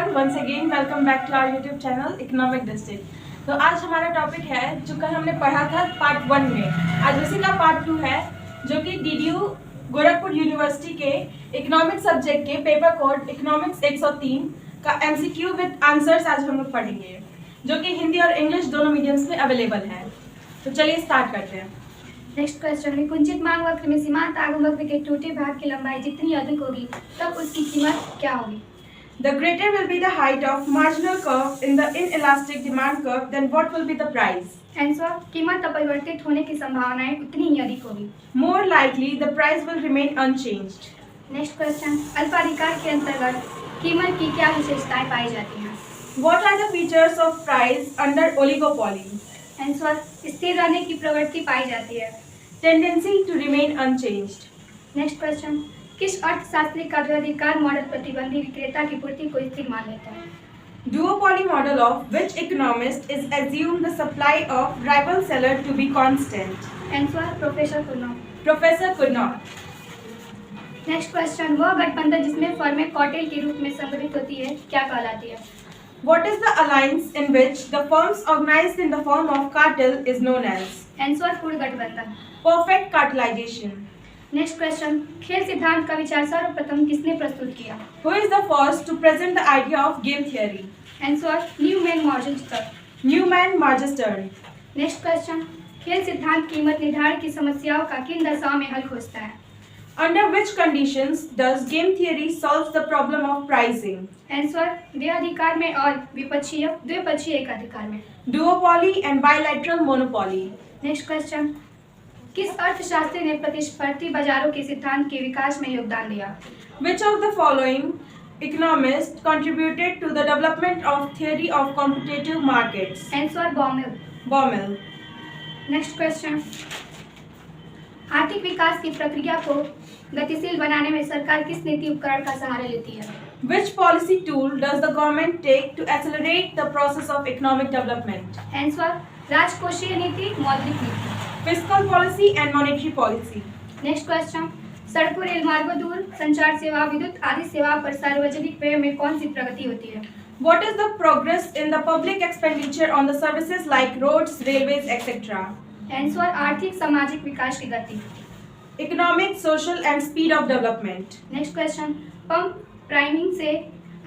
everyone, once again welcome back to our YouTube channel Economic District। तो आज हमारा topic है जो कल हमने पढ़ा था पार्ट 1 में, आज उसी का पार्ट 2 है जो कि DDU गोरखपुर यूनिवर्सिटी के इकोनॉमिक्स सब्जेक्ट के पेपर कोड इकोनॉमिक्स 103 का MCQ विद आंसर्स आज हम लोग पढ़ेंगे, जो कि हिंदी और इंग्लिश दोनों मीडियम्स में अवेलेबल है। तो चलिए स्टार्ट करते हैं। नेक्स्ट क्वेश्चन है, कुंचित मांग वक्र में सीमांत आगम वक्र के टूटे भाग की लंबाई जितनी अधिक होगी तब उसकी कीमत क्या होगी? The greater will be the height of marginal curve in the inelastic demand curve, then what will be the price? Answer, कीमत अपरिवर्तित होने की संभावनाएं उतनी ही अधिक होगी। More likely, the price will remain unchanged. Next question, अल्पाधिकार के अंतर्गत कीमत की क्या विशेषताएं पाई जाती हैं? What are the features of price under oligopoly? Answer, स्थिर रहने की प्रवृत्ति पाई जाती है। Tendency to remain unchanged. Next question, किस अर्थशास्त्री का द्वैधिकार मॉडल प्रतिबंधी विक्रेता की पूर्ति को स्थिर मान लेता है? Duopoly model of which economist is assumed the supply of rival seller to be constant? Answer, professor Cournot. Professor Cournot. Next question, वह गठबंधन जिसमें फर्में कॉटेल के रूप में संगठित होती है क्या कहलाती है? What is the alliance in which the firms organized in the form of cartel is known as? Answer, पूर्ण गठबंधन। Perfect cartelization. नेक्स्ट क्वेश्चन, खेल सिद्धांत का विचार सर्वप्रथम किसने प्रस्तुत किया? Who is the first to present the idea of game theory? Answer, Neumann Morgenstern. Newman Margestor. Next question, खेल सिद्धांत कीमत निर्धारण की समस्याओं का किन दशाओं में हल खोजता है? Under which conditions does game theory solve the problem of pricing? Answer, द्विअधिकार में और द्विपक्षीय एकाधिकार में। Duopoly and bilateral monopoly. Next question, किस अर्थशास्त्री ने प्रतिस्पर्धी बाजारों के सिद्धांत के विकास में योगदान दिया? Which of the following economists contributed to the development of theory of competitive markets? Answer, Baumol. Baumol. Next question, आर्थिक विकास की प्रक्रिया को गतिशील बनाने में सरकार किस नीति उपकरण का सहारा लेती है? Which policy tool does the government take to accelerate the process of economic development? Answer, राजकोषीय नीति, मौद्रिक नीति। Fiscal policy and monetary policy. Next question, सड़कों, रेल मार्गों, दूर संचार सेवा, विद्युत आदि सेवा पर सार्वजनिक व्यय में कौन सी प्रगति होती है? What is the progress in the public expenditure on the services like roads, railways, etc.? Answer, आर्थिक सामाजिक विकास की गति। Economic, social and speed of development. Next question, pump priming से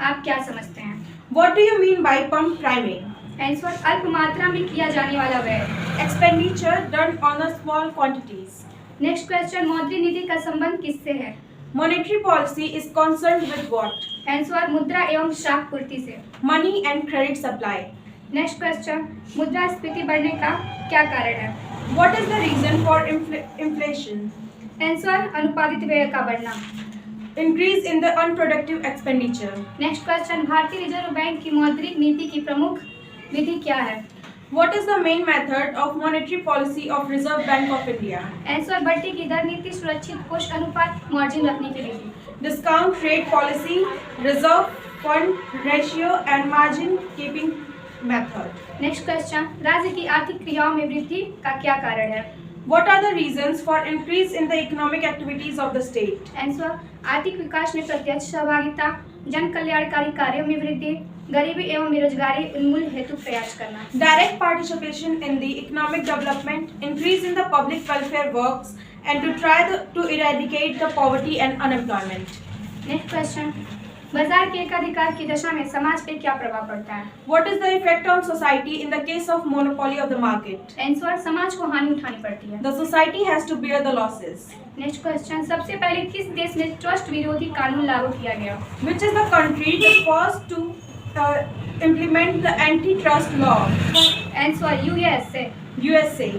आप क्या समझते हैं? What do you mean by pump priming? Answer, अल्प मात्रा में किया जाने वाला व्यय। Expenditure done on a small quantities. Next question, मौद्रिक नीति का संबंध किससे है? Monetary policy is concerned with what? Answer, मुद्रा एवं शाख पूर्ति से। Money and credit supply. Next question, मुद्रास्फीति बढ़ने का क्या कारण है? What is the reason for inflation? Answer, अनुपादित व्यय का बढ़ना। Increase in the unproductive expenditure. Next question, भारतीय रिजर्व बैंक की मौद्रिक नीति की प्रमुख विधि क्या है? What is the main method of monetary policy of Reserve Bank of India? Answer, बढ़ती की दर नीति, सुरक्षित कोष अनुपात, मार्जिन रखने की विधि। Discount rate policy, reserve fund ratio and margin keeping method. Next question, राज्य की आर्थिक क्रियाओं में वृद्धि का क्या कारण है? What are the reasons for increase in the economic activities of the state? Answer, आर्थिक विकास में प्रत्यक्ष सहभागिता, जन कल्याणकारी कार्यों में वृद्धि, गरीबी एवं बेरोजगारी उन्मूलन हेतु प्रयास करना। Direct participation in the economic development, increase in the public welfare works, and to try to eradicate the poverty and unemployment. Next question, बाजार के एकाधिकार की दशा में समाज पे क्या प्रभाव पड़ता है? What is the effect on society in the case of monopoly of the market? Answer, समाज को हानि उठानी पड़ती है। The society has to bear the losses. Next question, सबसे पहले किस देश में ट्रस्ट विरोधी कानून लागू किया गया? Which is the country first to implement the antitrust law? Answer, USA. USA.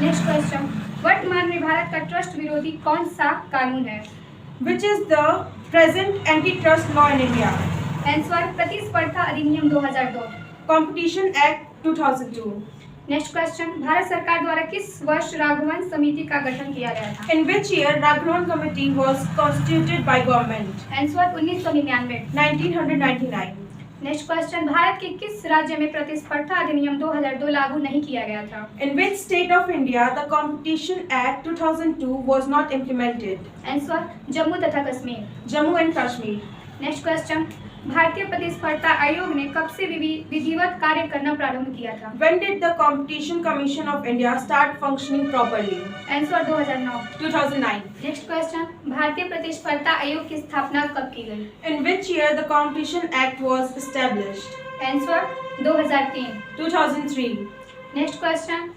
Next question, वर्तमान में भारत का ट्रस्ट विरोधी कौन सा कानून है? Which is the present antitrust law in India? Answer, प्रतिस्पर्धा अधिनियम 2002। Competition Act 2002. Next question, Bharat सरकार द्वारा किस वर्ष राघवन समिति का गठन किया गया था? In which year Raghavan Committee was constituted by government? Answer, 1999। 1999. Next question, Bharat के किस राज्य में प्रतिस्पर्धा अधिनियम 2002 लागू नहीं किया गया था? In which state of India the Competition Act 2002 was not implemented? Answer, Jammu तथा Kashmir. Jammu and Kashmir. Next question, भारतीय प्रतिस्पर्धा आयोग ने कब से विधिवत कार्य करना प्रारंभ किया था? When did the Competition Commission of India start functioning properly? Answer 2009। 2009. Next question, भारतीय प्रतिस्पर्धा आयोग की स्थापना कब की गई? In which year the Competition Act was established? Answer 2003। 2003. Next question,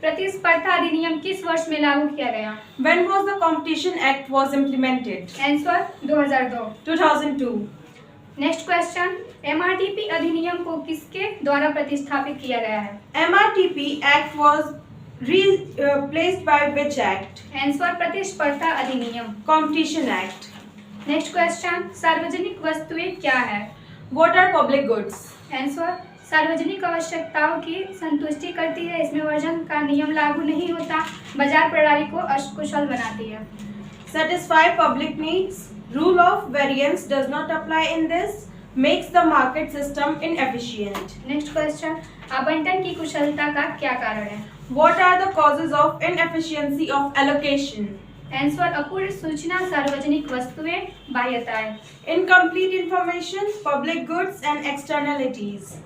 प्रतिस्पर्धा अधिनियम किस वर्ष में लागू किया गया? When was the Competition Act was implemented? Answer 2002। 2002. Next question, MRTP अधिनियम को किसके द्वारा प्रतिस्थापित किया गया है? MRTP Act was replaced by which act? Answer प्रतिस्पर्धा अधिनियम। Competition Act. नेक्स्ट क्वेश्चन, सार्वजनिक वस्तुएं क्या है? What are public goods? Answer सार्वजनिक आवश्यकताओं की संतुष्टि करती है, इसमें वर्जन का नियम लागू नहीं होता, बाजार प्रणाली को अकुशल बनाती है। Satisfy public needs. Rule of variance does not apply in this. Makes the market system inefficient. Next question, आवंटन की कुशलता का क्या कारण है? What are the causes of inefficiency of allocation? Answer अपूर्ण सूचना, सार्वजनिक वस्तुएं, बाह्यताएं। Incomplete information, public goods and externalities.